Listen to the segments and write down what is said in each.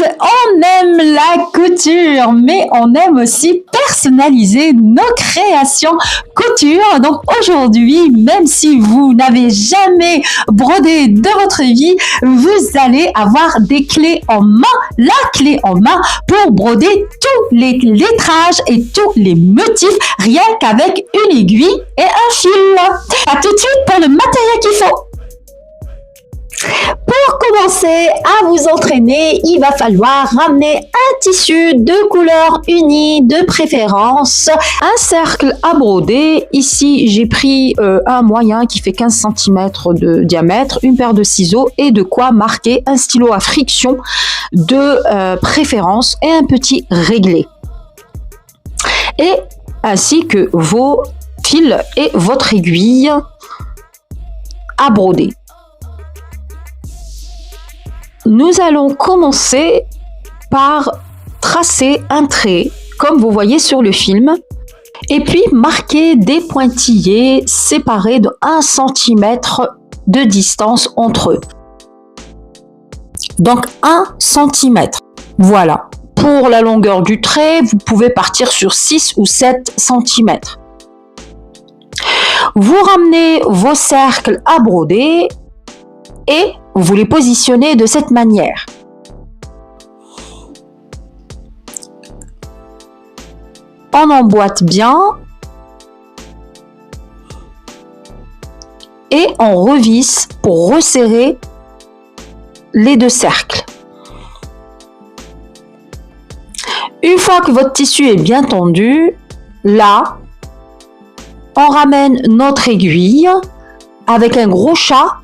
on aime la couture, mais on aime aussi personnaliser nos créations couture. Donc aujourd'hui, même si vous n'avez jamais brodé de votre vie, vous allez avoir des clés en main, la clé en main pour broder tous les lettrages et tous les motifs, rien qu'avec une aiguille et un fil. À tout de suite pour le matériel qu'il faut. Pour commencer à vous entraîner, il va falloir ramener un tissu de couleur unie de préférence, un cercle à broder. Ici, j'ai pris un moyen qui fait 15 cm de diamètre, une paire de ciseaux et de quoi marquer un stylo à friction de préférence et un petit réglé. Et ainsi que vos fils et votre aiguille à broder. Nous allons commencer par tracer un trait, comme vous voyez sur le film, et puis marquer des pointillés séparés de 1 cm de distance entre eux. Donc 1 cm. Voilà. Pour la longueur du trait, vous pouvez partir sur 6 ou 7 cm. Vous ramenez vos cercles à broder et vous les positionnez de cette manière. On emboîte bien et on revisse pour resserrer les deux cercles. Une fois que votre tissu est bien tendu, là, on ramène notre aiguille avec un gros chat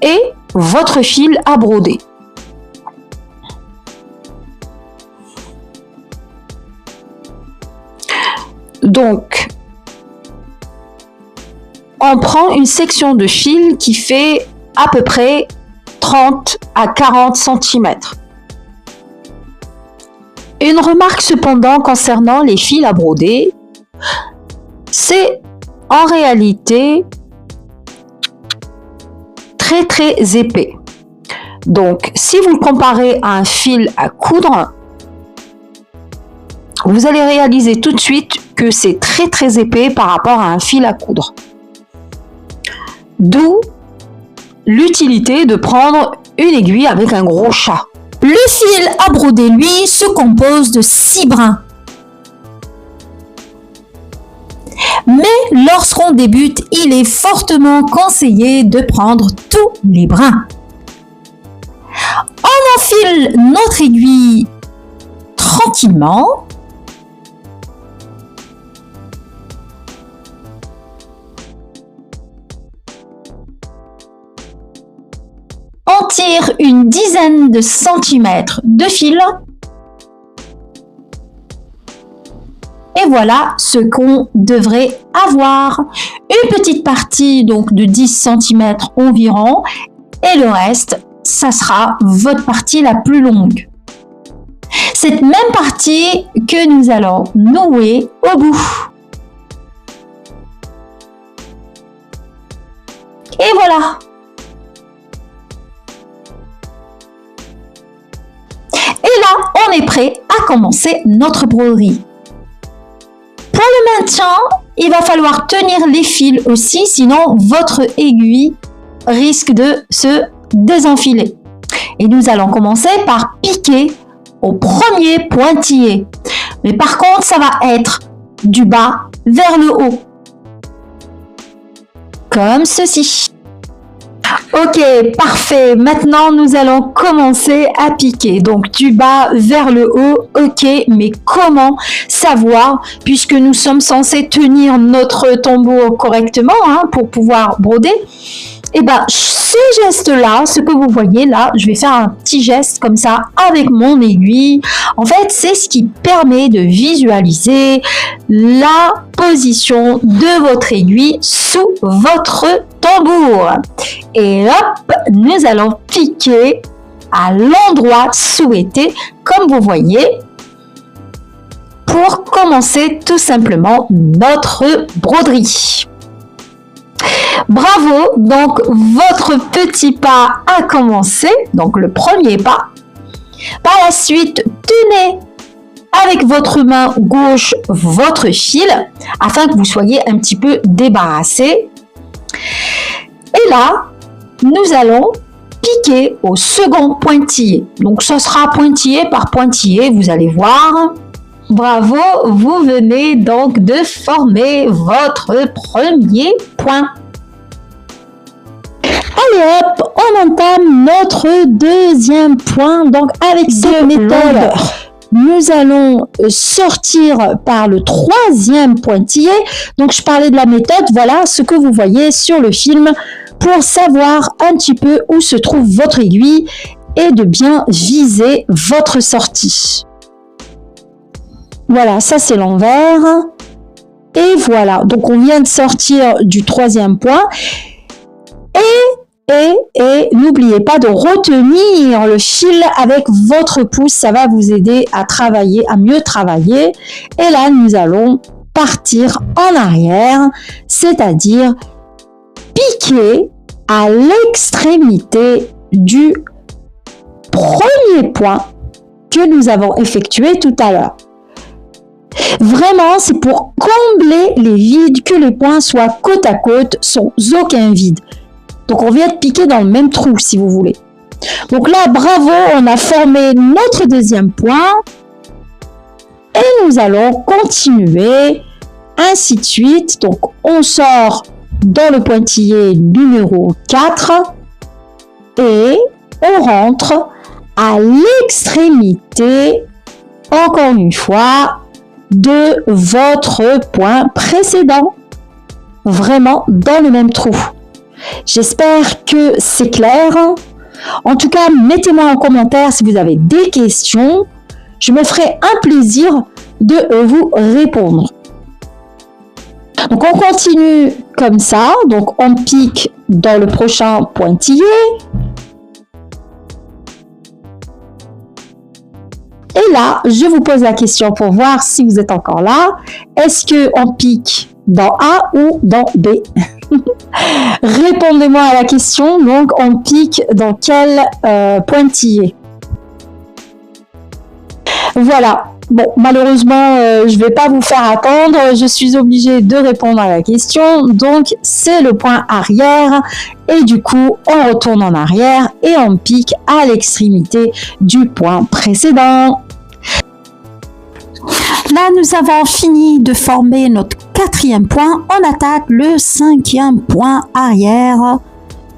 et votre fil à broder. Donc, on prend une section de fil qui fait à peu près 30 à 40 cm. Une remarque cependant concernant les fils à broder, c'est en réalité très épais. Donc, si vous le comparez à un fil à coudre, vous allez réaliser tout de suite que c'est très épais par rapport à un fil à coudre. D'où l'utilité de prendre une aiguille avec un gros chat. Le fil à broder, lui, se compose de 6 brins. Mais lorsqu'on débute, il est fortement conseillé de prendre tous les brins. On enfile notre aiguille tranquillement. On tire une dizaine de centimètres de fil. Et voilà ce qu'on devrait avoir. Une petite partie donc de 10 cm environ. Et le reste, ça sera votre partie la plus longue. Cette même partie que nous allons nouer au bout. Et voilà. Et là, on est prêt à commencer notre broderie. Pour le maintien, il va falloir tenir les fils aussi, sinon votre aiguille risque de se désenfiler. Et nous allons commencer par piquer au premier pointillé. Mais par contre, ça va être du bas vers le haut. Comme ceci. Ok, parfait. Maintenant, nous allons commencer à piquer. Donc, du bas vers le haut. Ok, mais comment savoir, puisque nous sommes censés tenir notre tambour correctement pour pouvoir broder? Eh bien, ce geste-là, ce que vous voyez là, je vais faire un petit geste comme ça avec mon aiguille. En fait, c'est ce qui permet de visualiser la position de votre aiguille sous votre tambour. Et hop, nous allons piquer à l'endroit souhaité, comme vous voyez, pour commencer tout simplement notre broderie. Bravo, donc votre petit pas a commencé, donc le premier pas. Par la suite, tenez avec votre main gauche votre fil afin que vous soyez un petit peu débarrassé. Et là, nous allons piquer au second pointillé. Donc, ce sera pointillé par pointillé, vous allez voir. Bravo, vous venez donc de former votre premier point. Allez hop, on entame notre deuxième point. Donc, avec cette méthode, nous allons sortir par le troisième pointillé. Donc, je parlais de la méthode. Voilà ce que vous voyez sur le film pour savoir un petit peu où se trouve votre aiguille et de bien viser votre sortie. Voilà, ça c'est l'envers. Et voilà, donc on vient de sortir du troisième point. Et n'oubliez pas de retenir le fil avec votre pouce, ça va vous aider à travailler, à mieux travailler. Et là, nous allons partir en arrière, c'est-à-dire piquer à l'extrémité du premier point que nous avons effectué tout à l'heure. Vraiment, c'est pour combler les vides, que les points soient côte à côte, sans aucun vide. Donc, on vient de piquer dans le même trou, si vous voulez. Donc là, bravo, on a formé notre deuxième point. Et nous allons continuer, ainsi de suite. Donc, on sort dans le pointillé numéro 4 et on rentre à l'extrémité, encore une fois, de votre point précédent. Vraiment dans le même trou. J'espère que c'est clair. En tout cas, mettez-moi en commentaire si vous avez des questions. Je me ferai un plaisir de vous répondre. Donc, on continue comme ça. Donc, on pique dans le prochain pointillé. Et là, je vous pose la question pour voir si vous êtes encore là. Est-ce qu'on pique dans A ou dans B? Répondez-moi à la question. Donc, on pique dans quel pointillé? Voilà. Bon, malheureusement, je ne vais pas vous faire attendre. Je suis obligée de répondre à la question. Donc, c'est le point arrière. Et du coup, on retourne en arrière et on pique à l'extrémité du point précédent. Là, nous avons fini de former notre quatrième point. On attaque le cinquième point arrière,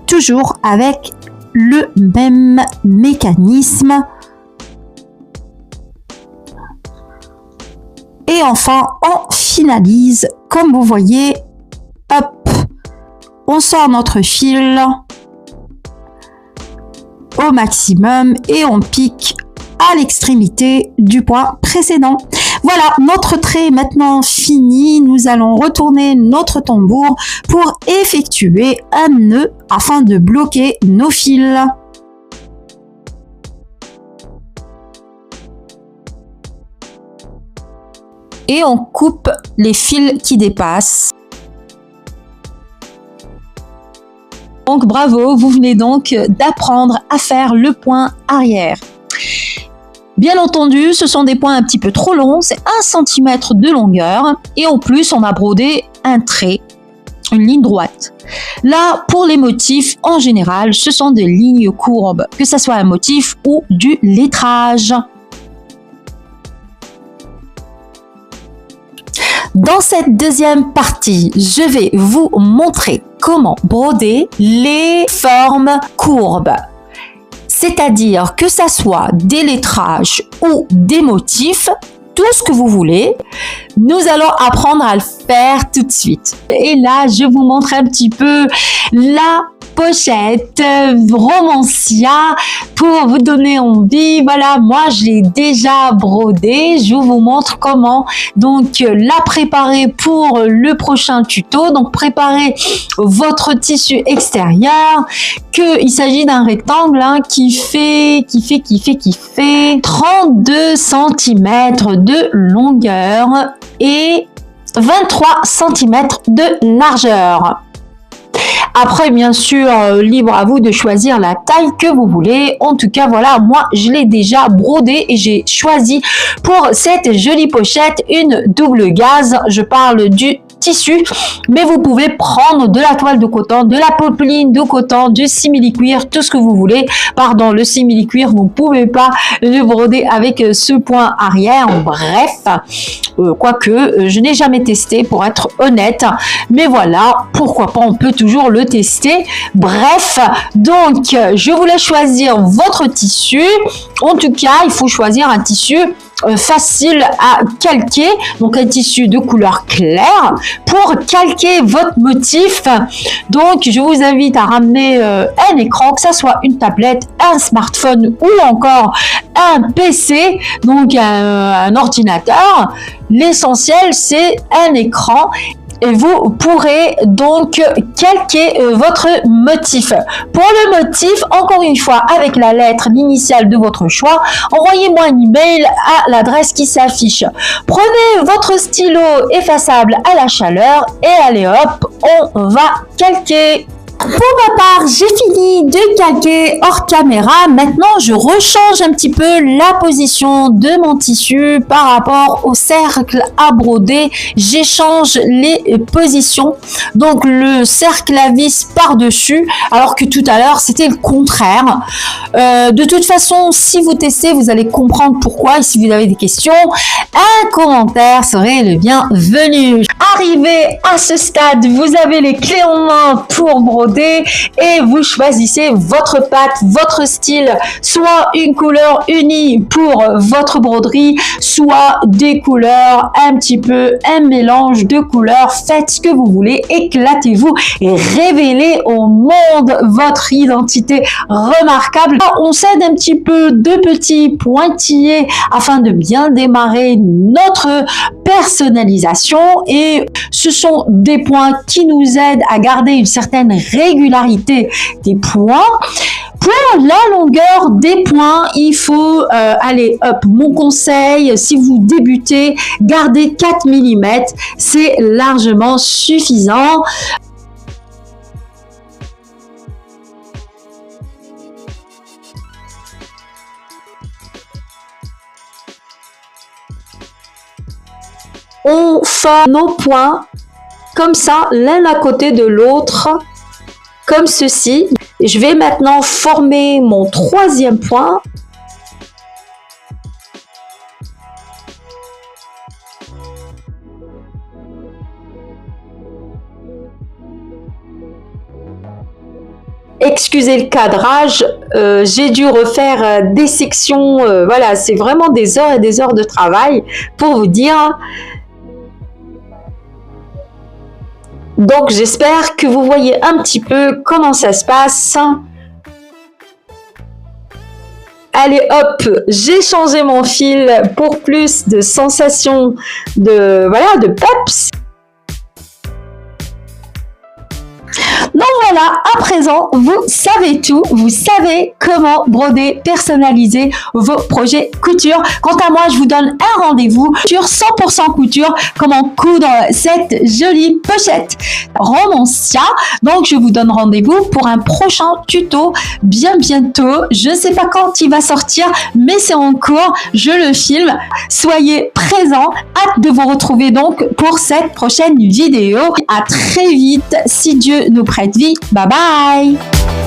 toujours avec le même mécanisme. Et enfin, on finalise. Comme vous voyez, hop, on sort notre fil au maximum et on pique à l'extrémité du point précédent. Voilà, notre trait est maintenant fini. Nous allons retourner notre tambour pour effectuer un nœud afin de bloquer nos fils. Et on coupe les fils qui dépassent. Donc bravo, vous venez donc d'apprendre à faire le point arrière. Bien entendu, ce sont des points un petit peu trop longs, c'est 1 cm de longueur et en plus on a brodé un trait, une ligne droite. Là, pour les motifs, en général, ce sont des lignes courbes, que ce soit un motif ou du lettrage. Dans cette deuxième partie, je vais vous montrer comment broder les formes courbes. C'est-à-dire que ça soit des lettrages ou des motifs, tout ce que vous voulez, nous allons apprendre à le faire tout de suite. Et là, je vous montre un petit peu la pochette Romancia pour vous donner envie. Voilà, moi je l'ai déjà brodé. Je vous montre comment donc la préparer pour le prochain tuto. Donc préparez votre tissu extérieur, il s'agit d'un rectangle qui fait 32 cm de longueur et 23 cm de largeur. Après, bien sûr, libre à vous de choisir la taille que vous voulez. En tout cas, voilà, moi, je l'ai déjà brodé et j'ai choisi pour cette jolie pochette une double gaze. Je parle du tissu, mais vous pouvez prendre de la toile de coton, de la popeline de coton, du simili-cuir, tout ce que vous voulez. Pardon, le simili-cuir, vous ne pouvez pas le broder avec ce point arrière. Bref, quoique, je n'ai jamais testé pour être honnête, mais voilà, pourquoi pas, on peut toujours le tester. Bref, donc, je voulais choisir votre tissu. En tout cas, il faut choisir un tissu facile à calquer, donc un tissu de couleur claire pour calquer votre motif. Donc je vous invite à ramener un écran, que ça soit une tablette, un smartphone ou encore un PC, donc un ordinateur. L'essentiel, c'est un écran. Et vous pourrez donc calquer votre motif. Pour le motif, encore une fois, avec la lettre, l'initiale de votre choix, envoyez-moi un email à l'adresse qui s'affiche. Prenez votre stylo effaçable à la chaleur et allez hop, on va calquer. Pour ma part, j'ai fini de calquer hors caméra. Maintenant, je rechange un petit peu la position de mon tissu par rapport au cercle à broder. J'échange les positions. Donc, le cercle à vis par-dessus, alors que tout à l'heure, c'était le contraire. De toute façon, si vous testez, vous allez comprendre pourquoi. Et si vous avez des questions, un commentaire serait le bienvenu. Arrivé à ce stade, vous avez les clés en main pour broder et vous choisissez votre pâte, votre style, soit une couleur unie pour votre broderie, soit des couleurs un petit peu, un mélange de couleurs. Faites ce que vous voulez, éclatez-vous et révélez au monde votre identité remarquable. On s'aide un petit peu de petits pointillés afin de bien démarrer notre personnalisation, et ce sont des points qui nous aident à garder une certaine régularité des points. Pour la longueur des points, il faut aller hop. Mon conseil, si vous débutez, gardez 4 mm, c'est largement suffisant. On forme nos points comme ça, l'un à côté de l'autre, comme ceci. Je vais maintenant former mon troisième point. Excusez le cadrage, j'ai dû refaire des sections, voilà, c'est vraiment des heures et des heures de travail pour vous dire. Donc j'espère que vous voyez un petit peu comment ça se passe. Allez hop, j'ai changé mon fil pour plus de sensation de, voilà, de peps. Donc voilà, à présent, vous savez tout, vous savez comment broder, personnaliser vos projets couture. Quant à moi, je vous donne un rendez-vous sur 100% couture, comment coudre cette jolie pochette Romancia. Donc je vous donne rendez-vous pour un prochain tuto bien bientôt. Je ne sais pas quand il va sortir, mais c'est en cours, je le filme. Soyez présents, hâte de vous retrouver donc pour cette prochaine vidéo. À très vite, si Dieu nous prête vie. Bye bye!